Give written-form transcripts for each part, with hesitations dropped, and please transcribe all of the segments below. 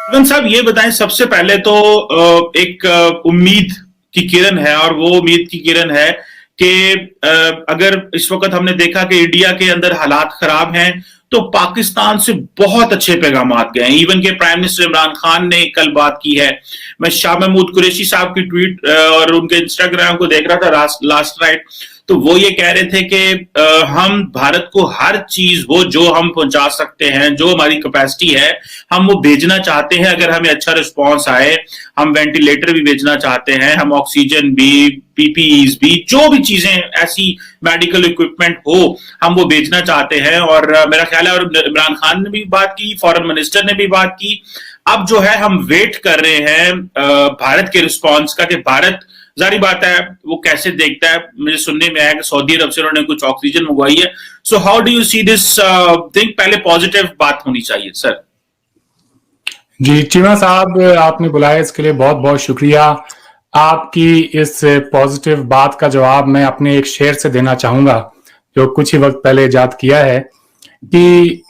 अरविंद साहब, ये बताएं सबसे पहले तो एक उम्मीद की किरण है, और वो उम्मीद की किरण है कि अगर इस वक्त हमने देखा कि इंडिया के अंदर हालात खराब हैं, तो पाकिस्तान से बहुत अच्छे पैगाम गए हैं। इवन के प्राइम मिनिस्टर इमरान खान ने कल बात की है। मैं शाह महमूद कुरैशी साहब की ट्वीट और उनके इंस्टाग्राम को देख रहा था लास्ट नाइट, तो वो ये कह रहे थे कि हम भारत को हर चीज वो जो हम पहुंचा सकते हैं, जो हमारी कैपेसिटी है, हम वो भेजना चाहते हैं अगर हमें अच्छा रिस्पॉन्स आए। हम वेंटिलेटर भी भेजना चाहते हैं, हम ऑक्सीजन भी, पीपीईज भी, जो भी चीजें ऐसी मेडिकल इक्विपमेंट हो, हम वो भेजना चाहते हैं। और मेरा ख्याल है, और इमरान खान ने भी बात की, फॉरेन मिनिस्टर ने भी बात की। अब जो है हम वेट कर रहे हैं भारत के रिस्पॉन्स का, कि भारत जारी बात है वो कैसे देखता है। मुझे सुनने में आया कि सऊदी अरब से उन्होंने कुछ ऑक्सीजन मंगवाई है। सो how do you see this thing? पहले पॉजिटिव बात होनी चाहिए सर। जी चीमा साहब, आपने बुलाया इसके लिए बहुत बहुत शुक्रिया। आपकी इस पॉजिटिव बात का जवाब मैं अपने एक शेर से देना चाहूंगा जो कुछ ही वक्त पहले इजाद किया है कि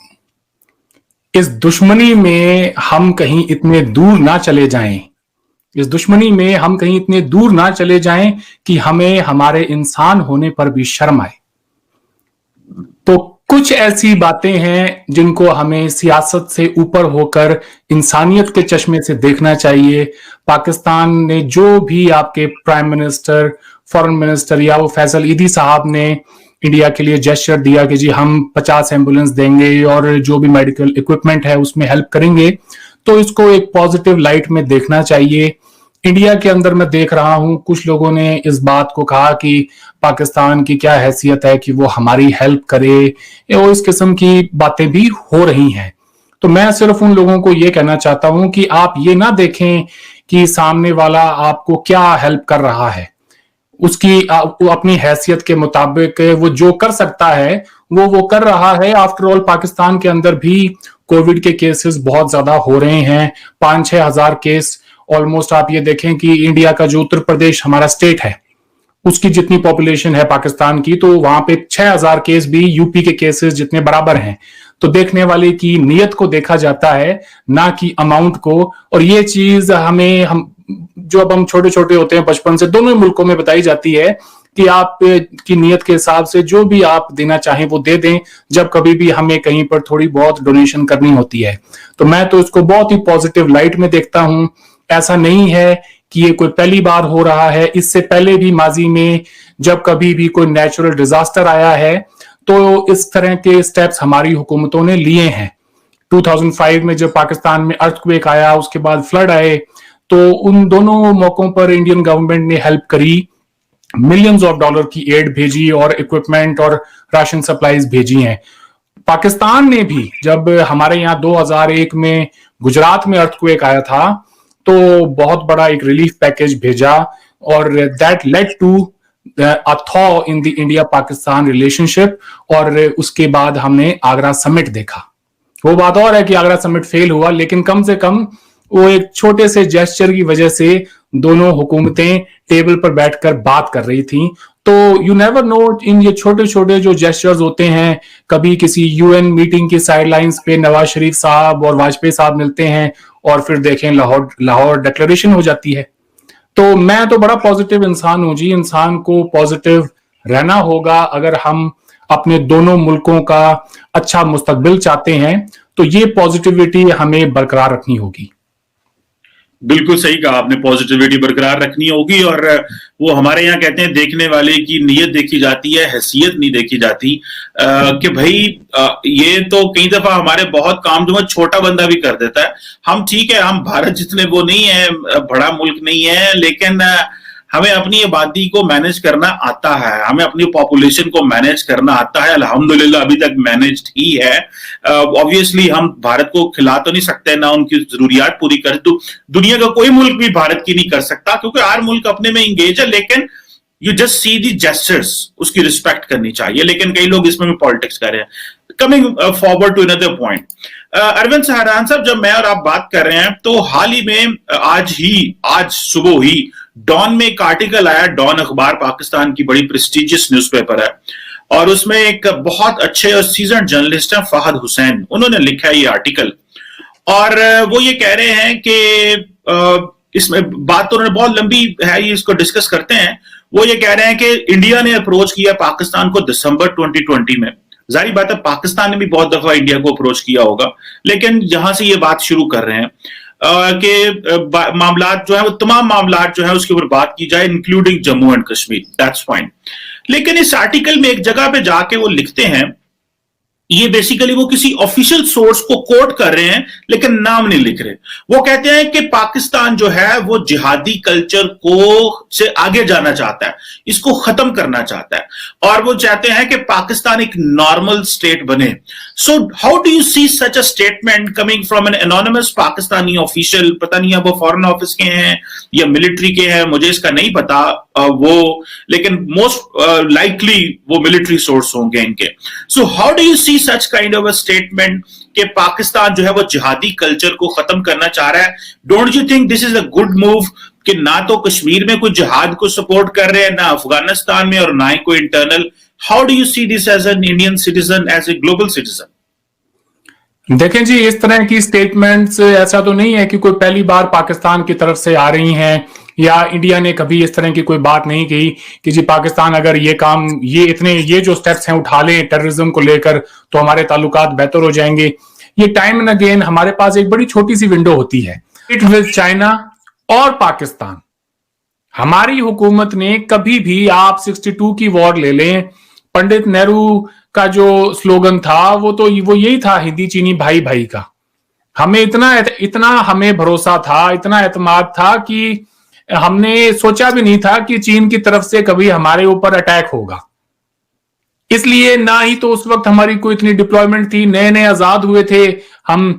इस दुश्मनी में हम कहीं इतने दूर ना चले जाएं, इस दुश्मनी में हम कहीं इतने दूर ना चले जाएं कि हमें हमारे इंसान होने पर भी शर्म आए। तो कुछ ऐसी बातें हैं जिनको हमें सियासत से ऊपर होकर इंसानियत के चश्मे से देखना चाहिए। पाकिस्तान ने जो भी आपके प्राइम मिनिस्टर, फॉरेन मिनिस्टर या वो फैसल ईदी साहब ने इंडिया के लिए जेस्चर दिया कि जी हम 50 एम्बुलेंस देंगे और जो भी मेडिकल इक्विपमेंट है उसमें हेल्प करेंगे, तो इसको एक पॉजिटिव लाइट में देखना चाहिए। इंडिया के अंदर मैं देख रहा हूं कुछ लोगों ने इस बात को कहा कि पाकिस्तान की क्या हैसियत है कि वो हमारी हेल्प करे, और इस किस्म की बातें भी हो रही हैं। तो मैं सिर्फ उन लोगों को ये कहना चाहता हूं कि आप ये ना देखें कि सामने वाला आपको क्या हेल्प कर रहा है, उसकी वो अपनी हैसियत के मुताबिक वो जो कर सकता है वो कर रहा है। आफ्टर ऑल पाकिस्तान के अंदर भी कोविड के केसेस बहुत ज्यादा हो रहे हैं, 5-6 हजार केस ऑलमोस्ट। आप ये देखें कि इंडिया का जो उत्तर प्रदेश हमारा स्टेट है उसकी जितनी पॉपुलेशन है पाकिस्तान की, तो वहां पे 6000 केस भी यूपी के केसेस जितने बराबर हैं। तो देखने वाले की नीयत को देखा जाता है, ना कि अमाउंट को। और ये चीज हम जो अब हम छोटे छोटे होते हैं बचपन से, दोनों मुल्कों में बताई जाती है कि आप की नीयत के हिसाब से जो भी आप देना चाहें वो दे दें, जब कभी भी हमें कहीं पर थोड़ी बहुत डोनेशन करनी होती है। तो मैं तो इसको बहुत ही पॉजिटिव लाइट में देखता हूं। ऐसा नहीं है कि ये कोई पहली बार हो रहा है, इससे पहले भी माजी में जब कभी भी कोई नेचुरल डिजास्टर आया है तो इस तरह के स्टेप्स हमारी हुकूमतों ने लिए हैं। 2005 में जब पाकिस्तान में अर्थक्वेक आया, उसके बाद फ्लड आए, तो उन दोनों मौकों पर इंडियन गवर्नमेंट ने हेल्प करी, मिलियंस ऑफ डॉलर की एड भेजी और इक्विपमेंट और राशन सप्लाईज भेजी हैं। पाकिस्तान ने भी जब हमारे यहाँ 2001 में गुजरात में अर्थक्वेक आया था तो बहुत बड़ा एक रिलीफ पैकेज भेजा, और that led to a thaw in the India Pakistan relationship. और उसके बाद हमने आगरा समिट देखा। वो बात और है कि आगरा समिट फेल हुआ, लेकिन कम से कम वो एक छोटे से जेस्चर की वजह से दोनों हुकूमतें टेबल पर बैठकर बात कर रही थी। तो यू नेवर नो, इन ये छोटे छोटे जो जेस्चर्स होते हैं, कभी किसी यूएन मीटिंग की साइडलाइंस पे नवाज शरीफ साहब और वाजपेयी साहब मिलते हैं और फिर देखें लाहौर डिक्लेरेशन हो जाती है। तो मैं तो बड़ा पॉजिटिव इंसान हूं जी। इंसान को पॉजिटिव रहना होगा अगर हम अपने दोनों मुल्कों का अच्छा मुस्तकबिल चाहते हैं, तो ये पॉजिटिविटी हमें बरकरार रखनी होगी। बिल्कुल सही कहा आपने, पॉजिटिविटी बरकरार रखनी होगी। और वो हमारे यहाँ कहते हैं देखने वाले की नीयत देखी जाती है, हैसियत नहीं देखी जाती। कि भाई ये तो कई दफा हमारे बहुत काम जो है छोटा बंदा भी कर देता है। हम ठीक है, हम भारत जितने वो नहीं है, बड़ा मुल्क नहीं है, लेकिन हमें अपनी आबादी को मैनेज करना आता है, हमें अपनी पॉपुलेशन को मैनेज करना आता है। अल्हम्दुलिल्लाह अभी तक मैनेज्ड ही है। ऑब्वियसली हम भारत को खिला तो नहीं सकते, ना उनकी जरूरियात पूरी कर, तो दुनिया का कोई मुल्क भी भारत की नहीं कर सकता, क्योंकि हर मुल्क अपने में इंगेज है। लेकिन you just see the gestures, उसकी रिस्पेक्ट करनी चाहिए। लेकिन कई लोग इसमें भी पॉलिटिक्स कर रहे हैं। Coming forward to another point, Arvind Saharan साहब, जब मैं और आप बात कर रहे हैं तो हाल ही में आज सुबह ही डॉन में एक आर्टिकल आया। डॉन अखबार पाकिस्तान की बड़ी प्रेस्टिजियस न्यूज़पेपर है, और उसमें एक बहुत अच्छे और सीजन जर्नलिस्ट हैं फहद हुसैन, उन्होंने लिखा है ये आर्टिकल। और वो ये कह रहे हैं कि इसमें बात तो उन्होंने बहुत लंबी है, ये इसको डिस्कस करते हैं। वो ये कह रहे हैं कि इंडिया ने अप्रोच किया पाकिस्तान को दिसंबर 2020 में। जाहिर बात है पाकिस्तान ने भी बहुत दफा इंडिया को अप्रोच किया होगा, लेकिन यहां से ये बात शुरू कर रहे हैं कि मामलात जो है वो तमाम मामलात जो है उसके ऊपर बात की जाए, including Jammu and Kashmir. That's fine. लेकिन इस आर्टिकल में एक जगह पे जाके वो लिखते हैं, ये बेसिकली वो किसी ऑफिशियल सोर्स को कोट कर रहे हैं लेकिन नाम नहीं लिख रहे। वो कहते हैं कि पाकिस्तान जो है वो जिहादी कल्चर को से आगे जाना चाहता है, इसको खत्म करना चाहता है, और वो चाहते हैं कि पाकिस्तान एक नॉर्मल स्टेट बने। So how do you see such a statement coming from an anonymous Pakistani official? पता नहीं अब वो फॉरेन ऑफिस के हैं या मिलिट्री के हैं, मुझे इसका नहीं पता वो, लेकिन मोस्ट लाइकली वो मिलिट्री सोर्स होंगे इनके। So how do you see such kind of a statement कि पाकिस्तान जो है वो जिहादी कल्चर को खत्म करना चाह रहा है? Don't you think this is a good move कि ना तो कश्मीर में कोई जिहाद को सपोर्ट कर रहे हैं, ना अफगानिस्तान में, और ना ही कोई internal? How do you see this as an Indian citizen, as a global citizen? देखें जी, इस तरह की स्टेटमेंट्स ऐसा तो नहीं है कि कोई पहली बार पाकिस्तान की तरफ से आ रही हैं, या इंडिया ने कभी इस तरह की कोई बात नहीं कही कि जी पाकिस्तान अगर ये जो स्टेप्स हैं उठा लें टेररिज्म को लेकर तो हमारे ताल्लुकात बेहतर हो जाएंगे। ये टाइम एंड अगेन हमारे पास एक बड़ी छोटी सी विंडो होती है, इट विद चाइना और पाकिस्तान। हमारी हुकूमत ने कभी भी, आप 62 की वॉर ले लें, पंडित नेहरू का जो स्लोगन था वो यही था, हिंदी चीनी भाई भाई का। हमें इतना हमें भरोसा था, इतना एतमाद था कि हमने सोचा भी नहीं था कि चीन की तरफ से कभी हमारे ऊपर अटैक होगा। इसलिए ना ही तो उस वक्त हमारी कोई इतनी डिप्लॉयमेंट थी, नए नए आजाद हुए थे हम।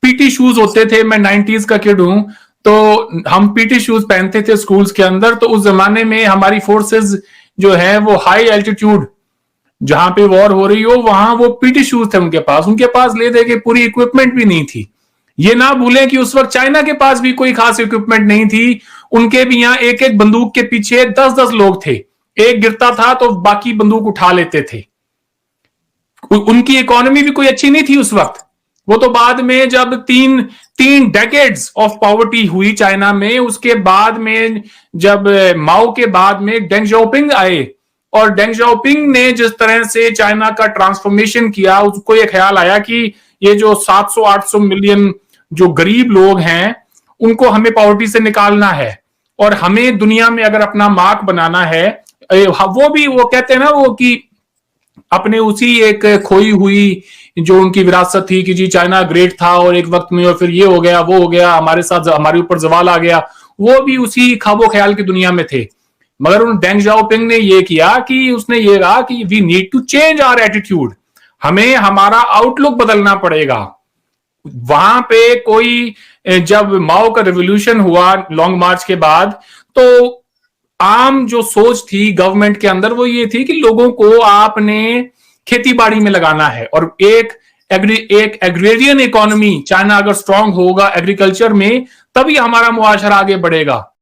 पीटी शूज होते थे, मैं 90s का किड हूं, तो हम पीटी शूज पहनते थे स्कूल्स के अंदर। तो उस जमाने में हमारी फोर्सेस जो है वो हाई एल्टीट्यूड, जहां पे वॉर हो रही हो वहां वो पीटी शूज थे उनके पास ले दे के पूरी इक्विपमेंट भी नहीं थी। ये ना भूलें कि उस वक्त चाइना के पास भी कोई खास इक्विपमेंट नहीं थी, उनके भी यहां एक एक बंदूक के पीछे 10-10 लोग थे, एक गिरता था तो बाकी बंदूक उठा लेते थे। उनकी इकोनॉमी भी कोई अच्छी नहीं थी उस वक्त। वो तो बाद में जब तीन डेकेड्स ऑफ पॉवर्टी हुई चाइना में, उसके बाद में जब माओ के बाद में डेंग जाओपिंग आए, और डेंग जाओपिंग ने जिस तरह से चाइना का ट्रांसफॉर्मेशन किया, उसको ये ख्याल आया कि ये जो 700-800 मिलियन जो गरीब लोग हैं उनको हमें पॉवर्टी से निकालना है, और हमें दुनिया में अगर अपना मार्क बनाना है। वो कहते हैं ना वो कि अपने उसी एक खोई हुई जो उनकी विरासत थी कि जी चाइना ग्रेट था और एक वक्त में, और फिर ये हो गया वो हो गया, हमारे साथ हमारे ऊपर जवाल आ गया, वो भी उसी ख्वाबो ख्याल की दुनिया में थे। मगर उन डेंग जाओपिंग ने ये किया कि उसने ये कहा कि we need to change our attitude, हमें हमारा आउटलुक बदलना पड़ेगा। वहां पे कोई, जब माओ का रेवोल्यूशन हुआ लॉन्ग मार्च के बाद, तो आम जो सोच थी गवर्नमेंट के अंदर वो ये थी कि लोगों को आपने खेती बाड़ी में लगाना है, और एक एग्रेरियन इकोनॉमी, चाइना अगर स्ट्रांग होगा एग्रीकल्चर में, तभी हमारा मुआशरा आगे बढ़ेगा।